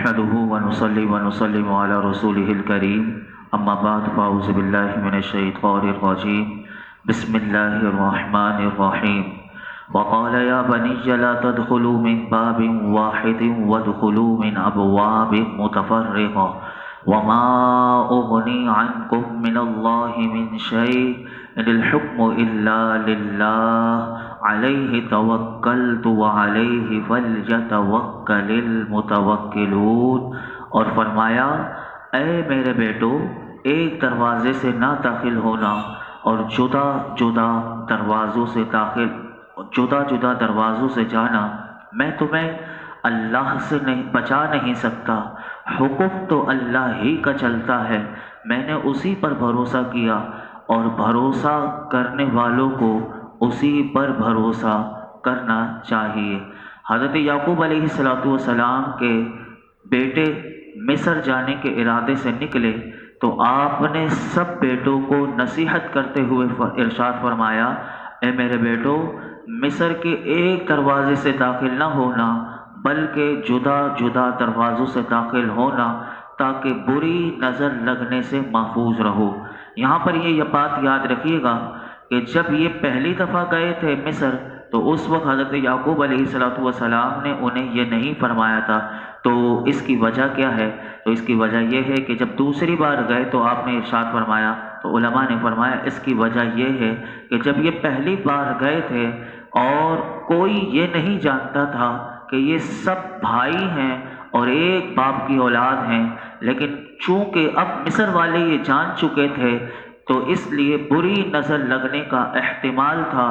نحمده ونصلي ونسلم على رسوله الكريم اما بعد فاعوذ بالله من الشيطان الرجيم بسم الله الرحمن الرحيم وقال يا بني لا تدخلوا من باب واحد وادخلوا من ابواب متفرقة وما اغني عنكم من الله من شيء ان الحكم الا لله علیہ توکلت وعلیہ فلیتوکل المتوکلون۔ اور فرمایا اے میرے بیٹو، ایک دروازے سے نہ داخل ہونا اور جدا جدا دروازوں سے جانا، میں تمہیں اللہ سے بچا نہیں سکتا، حکم تو اللہ ہی کا چلتا ہے، میں نے اسی پر بھروسہ کیا اور بھروسہ کرنے والوں کو اسی پر بھروسہ کرنا چاہیے۔ حضرت یعقوب علیہ السلام کے بیٹے مصر جانے کے ارادے سے نکلے تو آپ نے سب بیٹوں کو نصیحت کرتے ہوئے ارشاد فرمایا، اے میرے بیٹو، مصر کے ایک دروازے سے داخل نہ ہونا بلکہ جدا جدا دروازوں سے داخل ہونا تاکہ بری نظر لگنے سے محفوظ رہو۔ یہاں پر یہ بات یاد رکھیے گا کہ جب یہ پہلی دفعہ گئے تھے مصر تو اس وقت حضرت یعقوب علیہ السلام نے انہیں یہ نہیں فرمایا تھا، تو اس کی وجہ کیا ہے؟ تو اس کی وجہ یہ ہے کہ جب دوسری بار گئے تو آپ نے ارشاد فرمایا، تو علماء نے فرمایا اس کی وجہ یہ ہے کہ جب یہ پہلی بار گئے تھے اور کوئی یہ نہیں جانتا تھا کہ یہ سب بھائی ہیں اور ایک باپ کی اولاد ہیں، لیکن چونکہ اب مصر والے یہ جان چکے تھے تو اس لیے بری نظر لگنے کا احتمال تھا،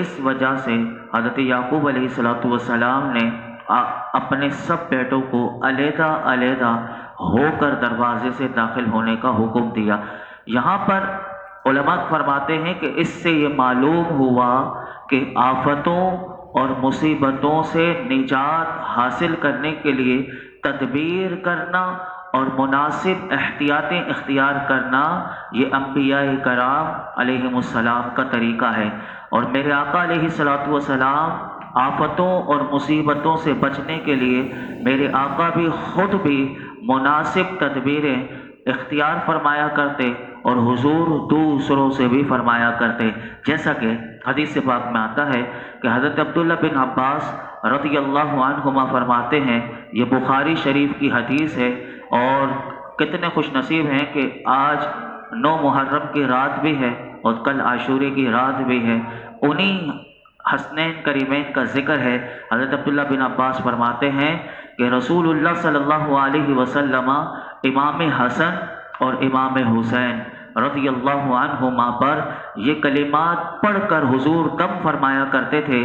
اس وجہ سے حضرت یعقوب علیہ السلام نے اپنے سب بیٹوں کو علیحدہ علیحدہ ہو کر دروازے سے داخل ہونے کا حکم دیا۔ یہاں پر علماء فرماتے ہیں کہ اس سے یہ معلوم ہوا کہ آفتوں اور مصیبتوں سے نجات حاصل کرنے کے لیے تدبیر کرنا اور مناسب احتیاطیں اختیار کرنا یہ انبیاء کرام علیہم السلام کا طریقہ ہے، اور میرے آقا علیہ السلام آفتوں اور مصیبتوں سے بچنے کے لیے میرے آقا بھی خود بھی مناسب تدبیریں اختیار فرمایا کرتے اور حضور دوسروں سے بھی فرمایا کرتے، جیسا کہ حدیث پاک میں آتا ہے کہ حضرت عبداللہ بن عباس رضی اللہ عنہما فرماتے ہیں، یہ بخاری شریف کی حدیث ہے، اور کتنے خوش نصیب ہیں کہ آج 9 محرم کی رات بھی ہے اور کل عاشورے کی رات بھی ہے، انہی حسنین کریمین کا ذکر ہے۔ حضرت عبداللہ بن عباس فرماتے ہیں کہ رسول اللہ صلی اللہ علیہ وسلم امام حسن اور امام حسین رضی اللہ عنہما پر یہ کلمات پڑھ کر حضور دم فرمایا کرتے تھے،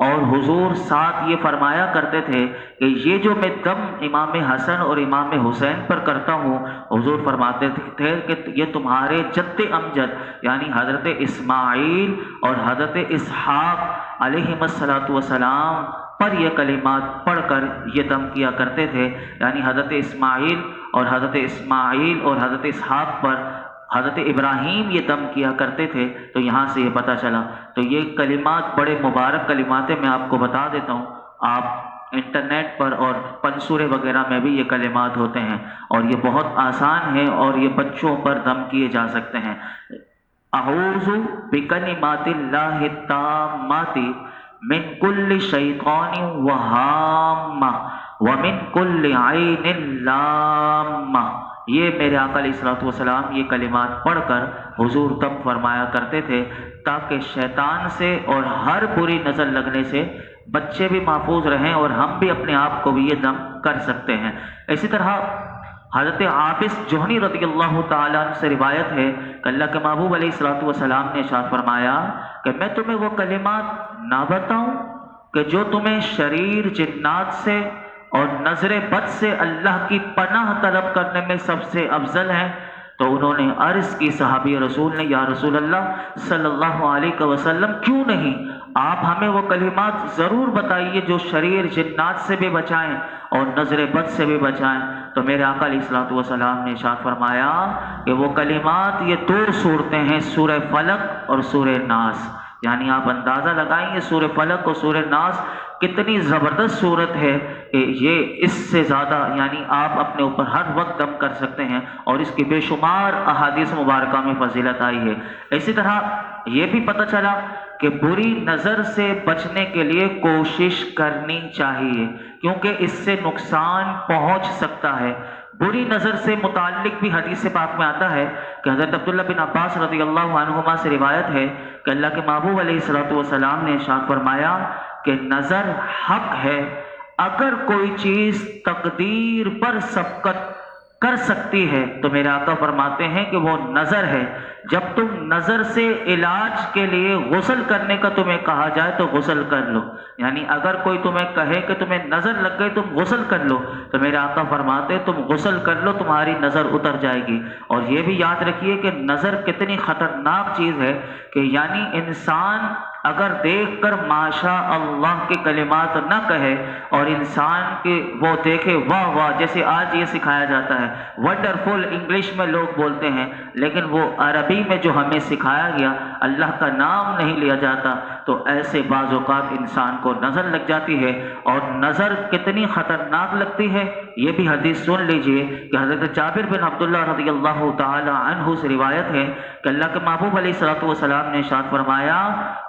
اور حضور ساتھ یہ فرمایا کرتے تھے کہ یہ جو میں دم امام حسن اور امام حسین پر کرتا ہوں، حضور فرماتے تھے کہ یہ تمہارے جد امجد یعنی حضرت اسماعیل اور حضرت اسحاق علیہم السلام پر یہ کلمات پڑھ کر یہ دم کیا کرتے تھے، یعنی حضرت اسماعیل اور حضرت اسحاق پر حضرت ابراہیم یہ دم کیا کرتے تھے۔ تو یہاں سے یہ پتہ چلا، تو یہ کلمات بڑے مبارک کلمات ہیں، میں آپ کو بتا دیتا ہوں، آپ انٹرنیٹ پر اور پنسورے وغیرہ میں بھی یہ کلمات ہوتے ہیں، اور یہ بہت آسان ہے اور یہ بچوں پر دم کیے جا سکتے ہیں۔ اعوذ بکلمات اللہ التامات من کل شیطان وہامہ ومن کل عین لامہ، یہ میرے آقا علیہ السلام یہ کلمات پڑھ کر حضور دم فرمایا کرتے تھے تاکہ شیطان سے اور ہر بری نظر لگنے سے بچے بھی محفوظ رہیں اور ہم بھی اپنے آپ کو بھی یہ دم کر سکتے ہیں۔ اسی طرح حضرت عابس جوہنی رضی اللہ تعالیٰ عنہ سے روایت ہے کہ اللہ کے محبوب علیہ السلام نے ارشاد فرمایا کہ میں تمہیں وہ کلمات نہ بتاؤں کہ جو تمہیں شریر جنات سے اور نظر بد سے اللہ کی پناہ طلب کرنے میں سب سے افضل ہیں؟ تو انہوں نے عرض کی صحابی رسول نے، یا رسول اللہ صلی اللہ علیہ وسلم کیوں نہیں، آپ ہمیں وہ کلمات ضرور بتائیے جو شریر جنات سے بھی بچائیں اور نظر بد سے بھی بچائیں۔ تو میرے آقا علیہ السلام نے ارشاد فرمایا کہ وہ کلمات یہ 2 صورتیں ہیں، سورہ فلق اور سورہ ناس، یعنی آپ اندازہ لگائیں سورہ فلق اور سورہ ناس کتنی زبردست صورت ہے کہ یہ اس سے زیادہ یعنی آپ اپنے اوپر ہر وقت دم کر سکتے ہیں، اور اس کی بے شمار احادیث مبارکہ میں فضیلت آئی ہے۔ اسی طرح یہ بھی پتہ چلا کہ بری نظر سے بچنے کے لیے کوشش کرنی چاہیے، کیونکہ اس سے نقصان پہنچ سکتا ہے۔ بری نظر سے متعلق بھی حدیث پاک میں آتا ہے کہ حضرت عبداللہ بن عباس رضی اللہ عنہما سے روایت ہے کہ اللہ کے محبوب علیہ الصلوۃ والسلام نے ارشاد فرمایا کہ نظر حق ہے، اگر کوئی چیز تقدیر پر سبقت کر سکتی ہے تو میرے آقا فرماتے ہیں کہ وہ نظر ہے۔ جب تم نظر سے علاج کے لیے غسل کرنے کا تمہیں کہا جائے تو غسل کر لو، یعنی اگر کوئی تمہیں کہے کہ تمہیں نظر لگ گئی تم غسل کر لو تو میرے آقا فرماتے تم غسل کر لو، تمہاری نظر اتر جائے گی۔ اور یہ بھی یاد رکھیے کہ نظر کتنی خطرناک چیز ہے کہ یعنی انسان اگر دیکھ کر ماشاء اللہ کے کلمات نہ کہے اور انسان کے وہ دیکھے واہ واہ، جیسے آج یہ سکھایا جاتا ہے ونڈرفل انگلش میں لوگ بولتے ہیں، لیکن وہ عربی میں جو ہمیں سکھایا گیا اللہ کا نام نہیں لیا جاتا، تو ایسے بعض اوقات انسان کو نظر لگ جاتی ہے۔ اور نظر کتنی خطرناک لگتی ہے یہ بھی حدیث سن لیجئے کہ حضرت جابر بن عبداللہ رضی اللہ تعالی عنہ سے روایت ہے کہ اللہ کے محبوب علیہ الصلوۃ والسلام نے ارشاد فرمایا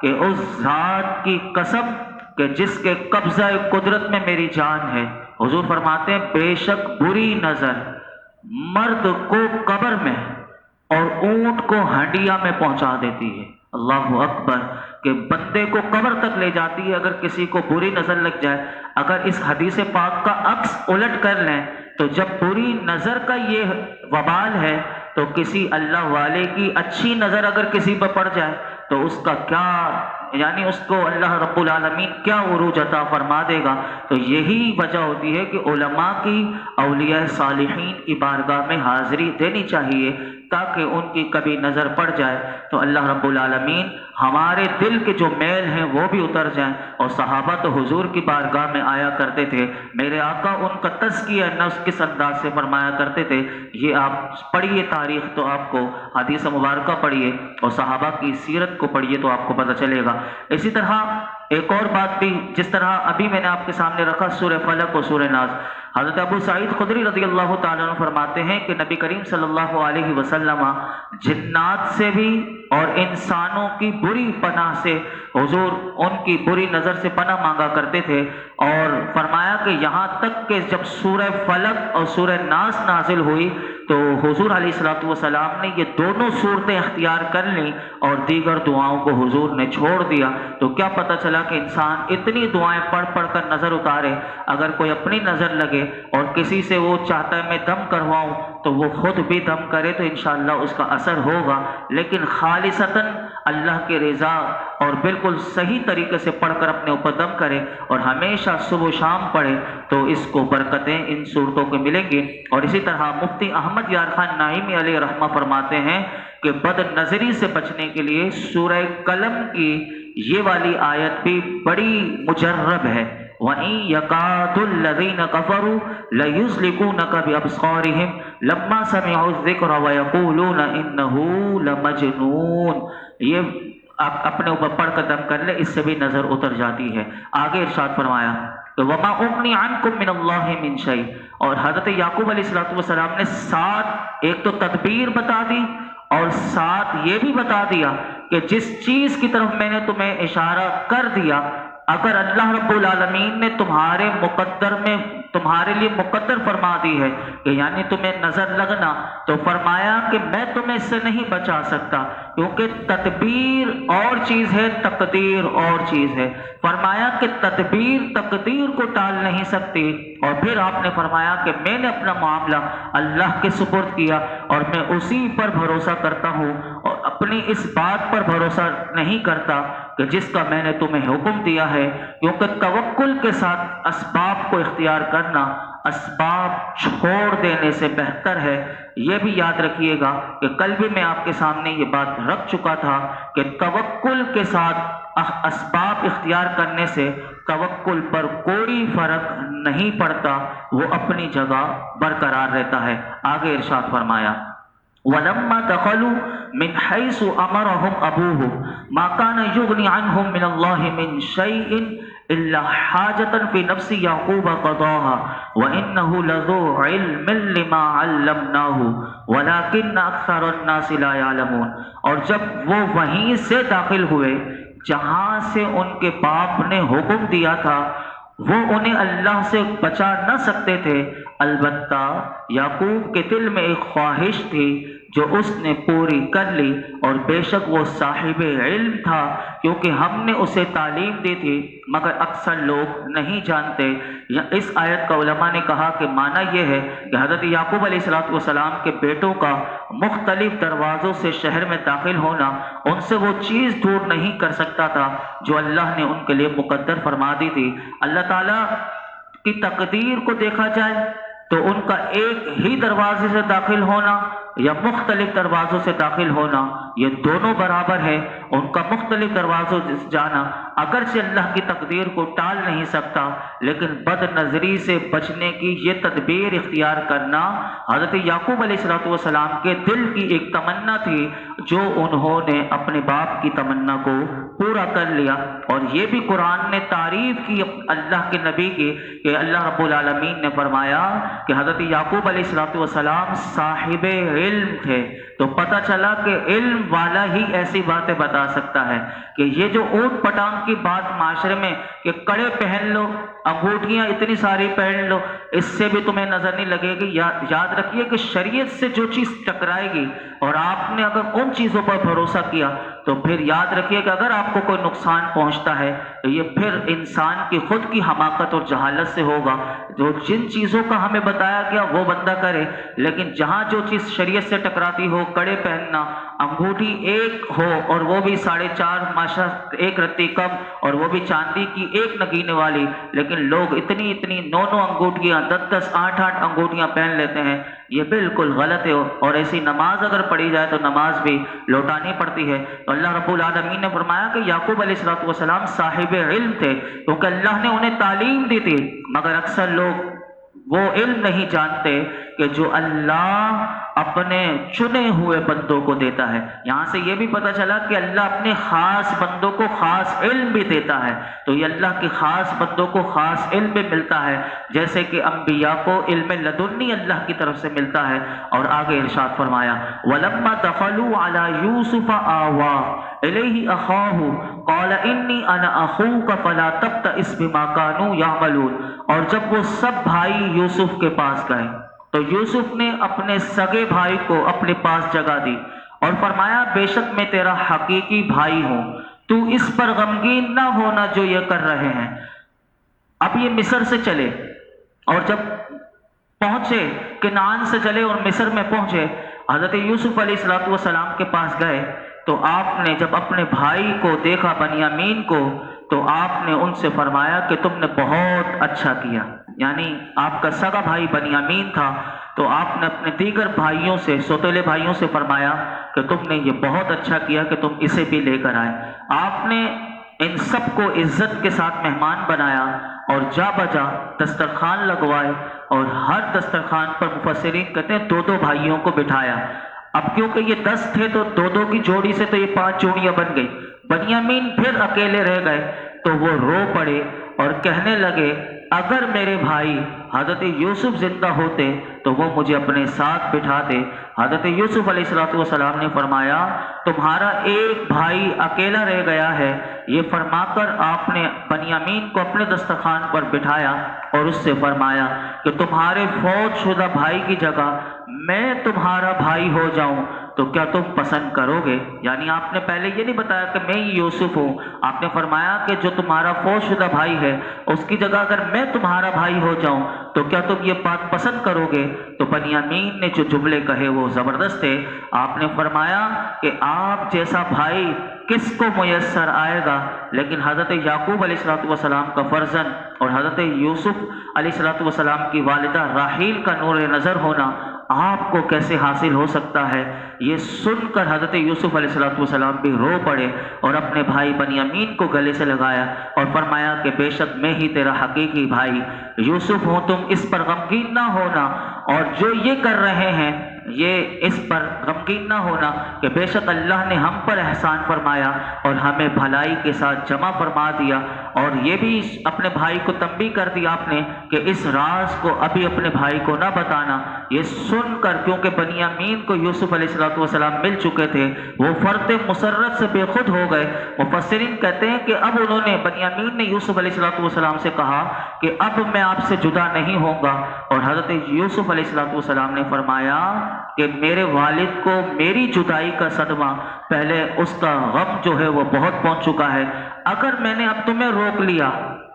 کہ اس ذات کی قسم کہ جس کے قبضہ قدرت میں میری جان ہے، حضور فرماتے ہیں بے شک بری نظر مرد کو قبر میں اور اونٹ کو ہنڈیا میں پہنچا دیتی ہے۔ اللہ اکبر، کہ بندے کو قبر تک لے جاتی ہے اگر کسی کو بری نظر لگ جائے۔ اگر اس حدیث پاک کا عکس الٹ کر لیں تو جب بری نظر کا یہ وبال ہے تو کسی اللہ والے کی اچھی نظر اگر کسی پر پڑ جائے تو اس کا کیا یعنی اس کو اللہ رب العالمین کیا عروج عطا فرما دے گا۔ تو یہی وجہ ہوتی ہے کہ علماء کی، اولیاء صالحین کی بارگاہ میں حاضری دینی چاہیے تاکہ ان کی کبھی نظر پڑ جائے تو اللہ رب العالمین ہمارے دل کے جو میل ہیں وہ بھی اتر جائیں۔ اور صحابہ تو حضور کی بارگاہ میں آیا کرتے تھے، میرے آقا ان کا تزکیہ نفس کس انداز سے فرمایا کرتے تھے، یہ آپ پڑھیے تاریخ تو آپ کو حدیث مبارکہ پڑھیے اور صحابہ کی سیرت کو پڑھیے تو آپ کو پتہ چلے گا۔ اسی طرح ایک اور بات بھی، جس طرح ابھی میں نے آپ کے سامنے رکھا سورہ فلق اور سورہ ناس، حضرت ابو سعید خدری رضی اللہ تعالیٰ عنہ فرماتے ہیں کہ نبی کریم صلی اللہ علیہ وسلم جنات سے بھی اور انسانوں کی بری پناہ سے، حضور ان کی بری نظر سے پناہ مانگا کرتے تھے، اور فرمایا کہ یہاں تک کہ جب سورہ فلق اور سورہ ناس نازل ہوئی تو حضور علیہ الصلوۃ والسلام نے یہ دونوں صورتیں اختیار کر لیں اور دیگر دعاؤں کو حضور نے چھوڑ دیا۔ تو کیا پتہ چلا کہ انسان اتنی دعائیں پڑھ پڑھ کر نظر اتارے، اگر کوئی اپنی نظر لگے اور کسی سے وہ چاہتا ہے میں دم کرواؤں تو وہ خود بھی دم کرے تو انشاءاللہ اس کا اثر ہوگا، لیکن خالصتاً اللہ کے رضا اور بالکل صحیح طریقے سے پڑھ کر اپنے اوپر دم کرے اور ہمیشہ صبح و شام پڑھے تو اس کو برکتیں ان صورتوں کو ملیں گی۔ اور اسی طرح مفتی احمد یار خان نعیمی علیہ رحمہ فرماتے ہیں کہ بد نظری سے بچنے کے لیے سورہ قلم کی یہ والی آیت بھی بڑی مجرب ہے، وَإِن يَكَادُ الَّذِينَ كَفَرُوا لَيُزْلِقُونَكَ بِأَبْصَارِهِمْ لَمَّا سَمِعُوا الذِّكْرَ وَيَقُولُونَ إِنَّهُ لَمَجْنُونٌ۔ یہ آپ اپنے اوپر پڑھ کر دم کر لے، اس سے بھی نظر اتر جاتی ہے۔ آگے ارشاد فرمایا کہ وَمَا أُغْنِي عَنْكُم مِّنَ اللَّهِ مِن شَيْءٍ، اور حضرت یعقوب علیہ السلام نے ساتھ ایک تو تدبیر بتا دی اور ساتھ یہ بھی بتا دیا کہ جس چیز کی طرف میں نے تمہیں اشارہ کر دیا اگر اللہ رب العالمین نے تمہارے مقدر میں تمہارے لیے مقدر فرما دی ہے کہ یعنی تمہیں نظر لگنا، تو فرمایا کہ میں تمہیں اس سے نہیں بچا سکتا، کیونکہ تدبیر اور چیز ہے، تقدیر اور چیز ہے۔ فرمایا کہ تدبیر تقدیر کو ٹال نہیں سکتی، اور پھر آپ نے فرمایا کہ میں نے اپنا معاملہ اللہ کے سپرد کیا اور میں اسی پر بھروسہ کرتا ہوں اور اپنی اس بات پر بھروسہ نہیں کرتا کہ جس کا میں نے تمہیں حکم دیا ہے، کیونکہ توکل کے ساتھ اسباب کو اختیار کرنا اسباب چھوڑ دینے سے بہتر ہے۔ یہ بھی یاد رکھیے گا کہ کل بھی میں آپ کے سامنے یہ بات رکھ چکا تھا کہ توکل کے ساتھ اسباب اختیار کرنے سے توکل پر کوئی فرق نہیں پڑتا، وہ اپنی جگہ برقرار رہتا ہے۔ آگے ارشاد فرمایا وَلَمَّا دَخَلُوا مِنْ حَيْثُ أَمَرَهُمْ أَبُوهُمْ مَا كَانَ يُغْنِي عَنْهُمْ مِنَ اللَّهِ مِنْ شَيْءٍ إلا حاجة في نفس يعقوب قضاها وإنه لذو علم لما علمناه ولكن أكثر الناس لا يعلمون۔ اور جب وہ وہیں سے داخل ہوئے جہاں سے ان کے باپ نے حکم دیا تھا، وہ انہیں اللہ سے بچا نہ سکتے تھے، البتہ یعقوب کے دل میں ایک خواہش تھی جو اس نے پوری کر لی، اور بے شک وہ صاحب علم تھا کیونکہ ہم نے اسے تعلیم دی تھی، مگر اکثر لوگ نہیں جانتے۔ اس آیت کا علماء نے کہا کہ معنی یہ ہے کہ حضرت یعقوب علیہ السلام کے بیٹوں کا مختلف دروازوں سے شہر میں داخل ہونا ان سے وہ چیز دور نہیں کر سکتا تھا جو اللہ نے ان کے لیے مقدر فرما دی تھی۔ اللہ تعالیٰ کی تقدیر کو دیکھا جائے تو ان کا ایک ہی دروازے سے داخل ہونا یا مختلف دروازوں سے داخل ہونا یہ دونوں برابر ہے۔ ان کا مختلف دروازوں سے جانا اگرچہ اللہ کی تقدیر کو ٹال نہیں سکتا، لیکن بد نظری سے بچنے کی یہ تدبیر اختیار کرنا حضرت یعقوب علیہ السلام کے دل کی ایک تمنا تھی جو انہوں نے اپنے باپ کی تمنا کو پورا کر لیا۔ اور یہ بھی قرآن نے تعریف کی اللہ کے نبی کی کہ اللہ رب العالمین نے فرمایا کہ حضرت یعقوب علیہ السلام صاحب علم تھے، تو پتہ چلا کہ علم والا ہی ایسی باتیں بتا سکتا ہے کہ یہ جو اونٹ پٹانگ کی بات معاشرے میں کہ کڑے پہن لو، انگوٹھیاں اتنی ساری پہن لو، اس سے بھی تمہیں نظر نہیں لگے گی۔ یاد رکھیے کہ شریعت سے جو چیز ٹکرائے گی اور آپ نے اگر ان چیزوں پر بھروسہ کیا تو پھر یاد رکھیے کہ اگر آپ کو کوئی نقصان پہنچتا ہے تو یہ پھر انسان کی خود کی حماقت اور جہالت سے ہوگا۔ جو جن چیزوں کا ہمیں بتایا گیا وہ بندہ کرے، لیکن جہاں جو چیز شریعت سے ٹکراتی ہو، کڑے پہننا، انگوٹھی ایک ہو اور وہ بھی 4.5 ماشا ایک رتی کم اور وہ بھی چاندی کی ایک نگینے والی، لیکن لوگ اتنی 9 انگوٹھیاں 10 8 انگوٹھیاں پہن لیتے ہیں، یہ بالکل غلط ہے۔ اور ایسی نماز اگر پڑھی جائے تو نماز بھی لوٹانی پڑتی ہے۔ تو اللہ رب العالمین نے فرمایا کہ یعقوب علیہ السلام صاحب علم تھے کیونکہ اللہ نے انہیں تعلیم دی تھی، مگر اکثر لوگ وہ علم نہیں جانتے کہ جو اللہ اپنے چنے ہوئے بندوں کو دیتا ہے۔ یہاں سے یہ بھی پتہ چلا کہ اللہ اپنے خاص بندوں کو خاص علم بھی دیتا ہے، تو یہ اللہ کے خاص بندوں کو خاص علم بھی ملتا ہے، جیسے کہ انبیاء کو علم لدنی اللہ کی طرف سے ملتا ہے۔ اور آگے ارشاد فرمایا وَلَمَّا دَخَلُوا عَلَى يُوسُفَ آوَى إِلَيْهِ أَخَاهُ قَالَ إِنِّي أَنَا أَخُوكَ فَلَا تَبْتَئِسْ بِمَا كَانُوا يَعْمَلُونَ۔ اور جب وہ سب بھائی یوسف کے پاس گئے تو یوسف نے اپنے سگے بھائی کو اپنے پاس جگہ دی اور فرمایا بے شک میں تیرا حقیقی بھائی ہوں، تو اس پر غمگین نہ ہونا جو یہ کر رہے ہیں۔ اب یہ مصر سے چلے اور جب پہنچے کنعان سے چلے اور مصر میں پہنچے، حضرت یوسف علیہ السلام کے پاس گئے تو آپ نے جب اپنے بھائی کو دیکھا بنیامین کو تو آپ نے ان سے فرمایا کہ تم نے بہت اچھا کیا، یعنی آپ کا سگا بھائی بنیامین تھا تو آپ نے اپنے دیگر بھائیوں سے سوتیلے بھائیوں سے فرمایا کہ تم نے یہ بہت اچھا کیا کہ تم اسے بھی لے کر آئے۔ آپ نے ان سب کو عزت کے ساتھ مہمان بنایا اور جا بجا دسترخوان لگوائے، اور ہر دسترخوان پر مفسرین کہتے ہیں 2 بھائیوں کو بٹھایا۔ اب کیونکہ یہ 10 تھے تو 2 کی جوڑی سے تو یہ 5 جوڑیاں بن گئی۔ بنیامین پھر اکیلے رہ گئے تو وہ رو پڑے اور کہنے لگے اگر میرے بھائی حضرت یوسف زندہ ہوتے تو وہ مجھے اپنے ساتھ بٹھاتے۔ حضرت یوسف علیہ السلام نے فرمایا تمہارا ایک بھائی اکیلا رہ گیا ہے، یہ فرما کر آپ نے بنیامین کو اپنے دسترخوان پر بٹھایا اور اس سے فرمایا کہ تمہارے فوت شدہ بھائی کی جگہ میں تمہارا بھائی ہو جاؤں تو کیا تم پسند کرو گے؟ یعنی آپ نے پہلے یہ نہیں بتایا کہ میں یوسف ہوں، آپ نے فرمایا کہ جو تمہارا فوت شدہ بھائی ہے اس کی جگہ اگر میں تمہارا بھائی ہو جاؤں تو کیا تم یہ بات پسند کرو گے؟ تو بنیامین نے جو جملے کہے وہ زبردست تھے۔ آپ نے فرمایا کہ آپ جیسا بھائی کس کو میسر آئے گا، لیکن حضرت یعقوب علیہ السلام کا فرزند اور حضرت یوسف علیہ السلام کی والدہ راحیل کا نور نظر ہونا آپ کو کیسے حاصل ہو سکتا ہے؟ یہ سن کر حضرت یوسف علیہ السلام بھی رو پڑے اور اپنے بھائی بنیامین کو گلے سے لگایا اور فرمایا کہ بے شک میں ہی تیرا حقیقی بھائی یوسف ہوں، تم اس پر غمگین نہ ہونا، اور جو یہ کر رہے ہیں یہ اس پر غمگین نہ ہونا کہ بے شک اللہ نے ہم پر احسان فرمایا اور ہمیں بھلائی کے ساتھ جمع فرما دیا۔ اور یہ بھی اپنے بھائی کو تنبیہ کر دی آپ نے کہ اس راز کو ابھی اپنے بھائی کو نہ بتانا۔ یہ سن کر، کیونکہ بنیامین کو یوسف علیہ السلام مل چکے تھے، وہ فرط مسرت سے بے خود ہو گئے۔ مفسرین کہتے ہیں کہ اب انہوں نے، بنیامین نے یوسف علیہ السلام سے کہا کہ اب میں آپ سے جدا نہیں ہوں گا، اور حضرت یوسف علیہ السلام نے فرمایا کہ میرے والد کو میری جدائی کا صدمہ، پہلے اس کا غم جو ہے وہ بہت پہنچ چکا ہے، اگر میں نے اب تمہیں روک لیا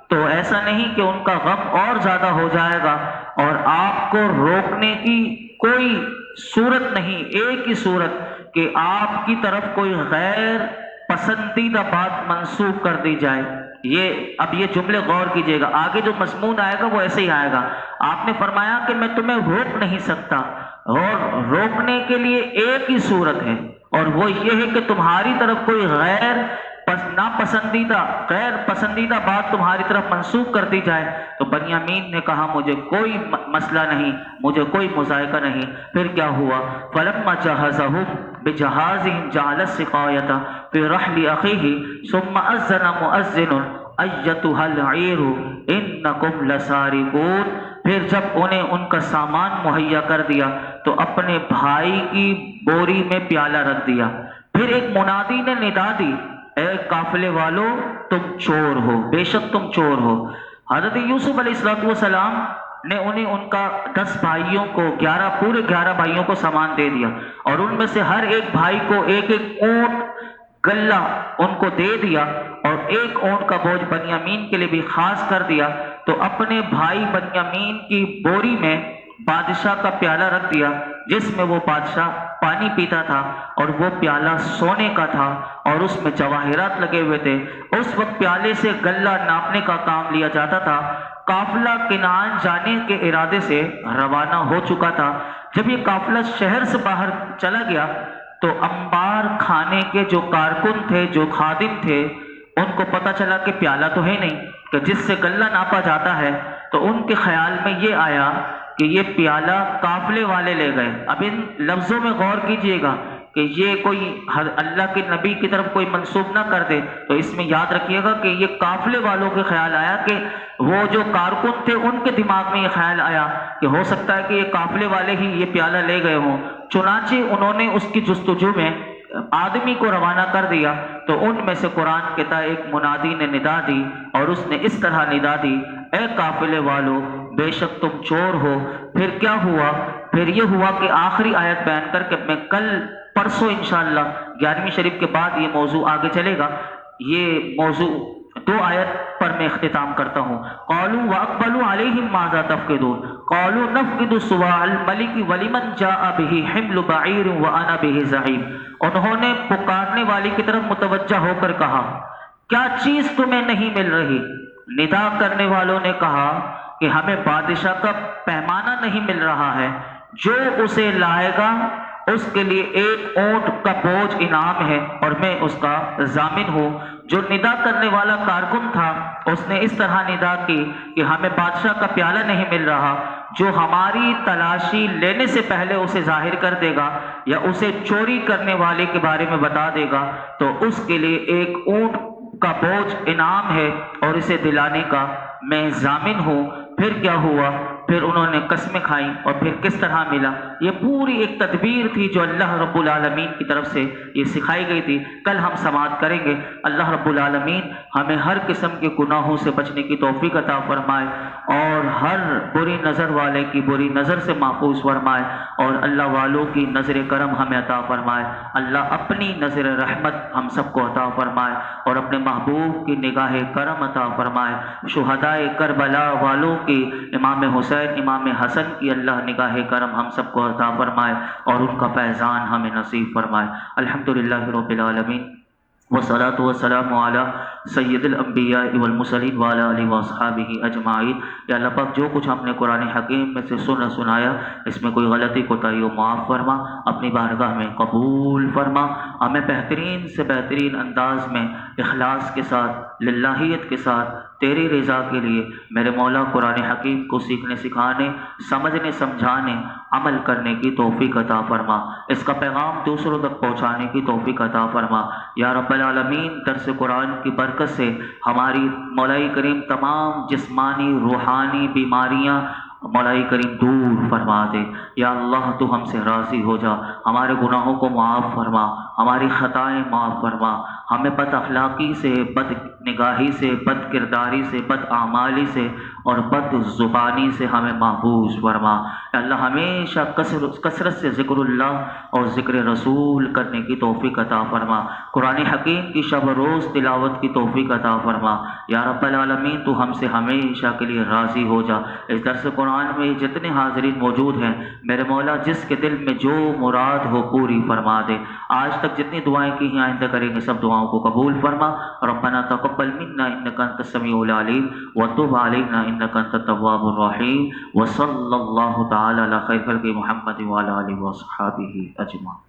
تو ایسا نہیں کہ ان کا غم اور زیادہ ہو جائے گا، اور آپ کو روکنے کی کوئی صورت نہیں، ایک ہی صورت کہ آپ کی طرف کوئی غیر پسندیدہ بات منسوخ کر دی جائے۔ اب یہ جملے غور کیجئے گا، آگے جو مضمون آئے گا وہ ایسے ہی آئے گا۔ آپ نے فرمایا کہ میں تمہیں روک نہیں سکتا، اور روکنے کے لیے ایک ہی صورت ہے، اور وہ یہ ہے کہ تمہاری طرف کوئی غیر پسندیدہ بات تمہاری طرف منسوخ کر دی جائے۔ تو بنیامین نے کہا مجھے کوئی مسئلہ نہیں، مجھے کوئی مذائقہ نہیں۔ پھر کیا ہوا؟ فلما جہزهم بجہازهم جعل السقایۃ فی رحل اخیہ ثم اذن مؤذن ایتھا العیر انکم لسارقون۔ پھر جب انہیں ان کا سامان مہیا کر دیا تو اپنے بھائی کی بوری میں پیالہ رکھ دیا۔ پھر ایک منادی نے ندا دی، اے قافلے والو تم چور ہو، بے شک تم چور ہو۔ حضرت یوسف علیہ السلام نے انہیں ان کا 10 بھائیوں کو، پورے 11 بھائیوں کو سامان دے دیا، اور ان میں سے ہر ایک بھائی کو ایک ایک اونٹ گلہ ان کو دے دیا، اور ایک اونٹ کا بوجھ بنیامین کے لیے بھی خاص کر دیا۔ تو اپنے بھائی بنیامین کی بوری میں بادشاہ کا پیالہ رکھ دیا، جس میں وہ بادشاہ پانی پیتا تھا، اور وہ پیالہ سونے کا تھا اور اس میں جواہرات لگے ہوئے تھے۔ اس وقت پیالے سے غلہ ناپنے کا کام لیا جاتا تھا۔ قافلہ کنعان جانے کے ارادے سے روانہ ہو چکا تھا۔ جب یہ قافلہ شہر سے باہر چلا گیا تو انبار کھانے کے جو کارکن تھے، جو خادم تھے، ان کو پتہ چلا کہ پیالہ تو ہے نہیں، کہ جس سے غلہ ناپا جاتا ہے۔ تو ان کے خیال میں یہ آیا کہ یہ پیالہ قافلے والے لے گئے۔ اب ان لفظوں میں غور کیجئے گا کہ یہ کوئی اللہ کے نبی کی طرف کوئی منسوب نہ کر دے، تو اس میں یاد رکھیے گا کہ یہ قافلے والوں کے خیال آیا، کہ وہ جو کارکن تھے ان کے دماغ میں یہ خیال آیا کہ ہو سکتا ہے کہ یہ قافلے والے ہی یہ پیالہ لے گئے ہوں۔ چنانچہ انہوں نے اس کی جستجو میں آدمی کو روانہ کر دیا۔ تو ان میں سے قرآن کہتا ہے ایک منادی نے ندا دی، اور اس نے اس طرح ندا دی، اے قافلے والو بے شک تم چور ہو۔ پھر کیا ہوا؟ پھر یہ ہوا کہ آخری آیت بیان کر کے میں کل پرسوں انشاءاللہ 11ویں شریف کے بعد یہ موضوع آگے چلے گا، یہ موضوع 2 آیت پر میں اختتام کرتا ہوں۔ قالوا واقبلوا علیہم ماذا تفقدون قالوا نفقد صواع الملک ولمن جاء به حمل بعیر وانا به زعیم۔ انہوں نے پکارنے والی کی طرف متوجہ ہو کر کہا، کیا چیز تمہیں نہیں مل رہی؟ ندا کرنے والوں نے کہا کہ ہمیں بادشاہ کا پیمانہ نہیں مل رہا ہے، جو اسے لائے گا اس کے لیے ایک اونٹ کا بوجھ انعام ہے، اور میں اس کا ضامن ہوں۔ جو ندا کرنے والا کارکن تھا اس نے اس طرح ندا کی کہ ہمیں بادشاہ کا پیالہ نہیں مل رہا، جو ہماری تلاشی لینے سے پہلے اسے ظاہر کر دے گا یا اسے چوری کرنے والے کے بارے میں بتا دے گا تو اس کے لیے ایک اونٹ کا بوجھ انعام ہے، اور اسے دلانے کا میں ضامن ہوں۔ پھر کیا ہوا؟ پھر انہوں نے قسمیں کھائیں، اور پھر کس طرح ملا؟ یہ پوری ایک تدبیر تھی جو اللہ رب العالمین کی طرف سے یہ سکھائی گئی تھی۔ کل ہم سماعت کریں گے۔ اللہ رب العالمین ہمیں ہر قسم کے گناہوں سے بچنے کی توفیق عطا فرمائے، اور ہر بری نظر والے کی بری نظر سے محفوظ فرمائے، اور اللہ والوں کی نظر کرم ہمیں عطا فرمائے۔ اللہ اپنی نظر رحمت ہم سب کو عطا فرمائے، اور اپنے محبوب کی نگاہ کرم عطا فرمائے۔ شہدائے کربلا والوں کی، امام حسین، امام حسن کی اللہ نگاہ کرم ہم سب کو عطا فرمائے، اور ان کا فیضان ہمیں نصیب فرمائے۔ الحمدللہ رب العالمین، والصلاة والسلام علی سید الانبیاء والمرسلین وعلی آلہ واصحابہ اجمعین۔ یا اللہ پاک جو کچھ ہم نے قرآن حکیم میں سے سنایا، اس میں کوئی غلطی کوتاہی ہو معاف فرما، اپنی بارگاہ میں قبول فرما، ہمیں بہترین سے بہترین انداز میں اخلاص کے ساتھ للہیت کے ساتھ تیری رضا کے لیے میرے مولا قرآن حکیم کو سیکھنے سکھانے سمجھنے سمجھانے عمل کرنے کی توفیق عطا فرما، اس کا پیغام دوسروں تک پہنچانے کی توفیق عطا فرما یا رب العالمین۔ درس قرآن کی برکت سے ہماری مولا کریم تمام جسمانی روحانی بیماریاں مولا کریم دور فرما دے یا اللہ، تو ہم سے راضی ہو جا، ہمارے گناہوں کو معاف فرما، ہماری خطائیں معاف فرما، ہمیں بد اخلاقی سے، بد نگاہی سے، بد کرداری سے، بد اعمالی سے اور بد زبانی سے ہمیں محفوظ فرما یا اللہ۔ ہمیشہ کثرت سے ذکر اللہ اور ذکر رسول کرنے کی توفیق عطا فرما، قرآن حکیم کی شب و روز تلاوت کی توفیق عطا فرما یا رب العالمین۔ تو ہم سے ہمیشہ کے لیے راضی ہو جا۔ اس درس قرآن میں جتنے حاضرین موجود ہیں میرے مولا، جس کے دل میں جو مراد ہو پوری فرما دے۔ آج تک جتنی دعائیں کی ہیں آئندہ کریں گے سب دعاؤں کو قبول فرما۔ ربنا تقبل منا انک انت السمیع العلیم وتب علینا انک انت التواب الرحیم، وصلی اللہ تعالی علی خیر خلق محمد وعلی آلہ وصحبہ اجمعین۔